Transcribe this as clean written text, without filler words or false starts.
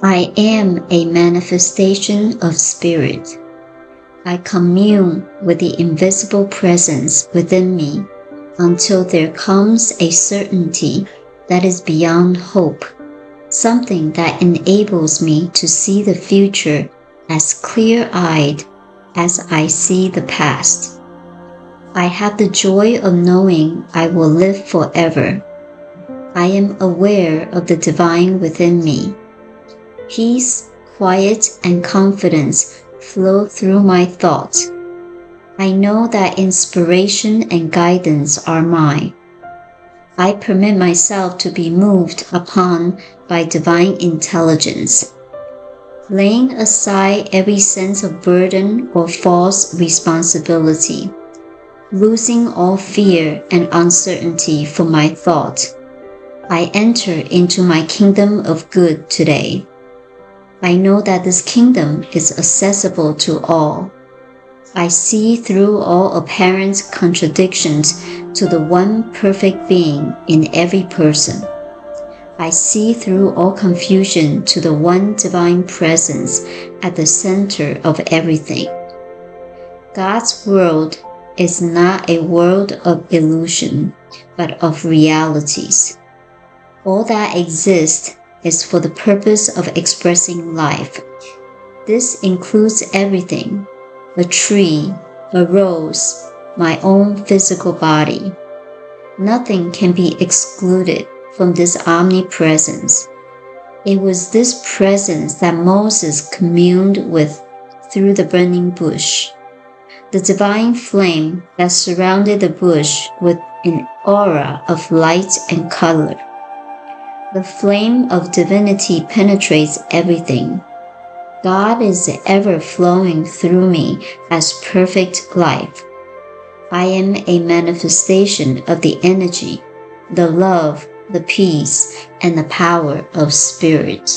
I am a manifestation of spirit. I commune with the invisible presence within me until there comes a certainty that is beyond hope, something that enables me to see the future as clear-eyed as I see the past. I have the joy of knowing I will live forever. I am aware of the divine within me. Peace, quiet, and confidence flow through my thoughts. I know that inspiration and guidance are mine. I permit myself to be moved upon by divine intelligence. Laying aside every sense of burden or false responsibility, losing all fear and uncertainty for my thought, I enter into my kingdom of good today. I know that this kingdom is accessible to all. I see through all apparent contradictions to the one perfect being in every person. I see through all confusion to the one divine presence at the center of everything. God's world is not a world of illusion, but of realities. All that exists is for the purpose of expressing life. This includes everything: a tree, a rose, my own physical body. Nothing can be excluded from this omnipresence. It was this presence that Moses communed with through the burning bush. The divine flame that surrounded the bush with an aura of light and color. The flame of divinity penetrates everything. God is ever flowing through me as perfect life. I am a manifestation of the energy, the love, the peace, and the power of spirit.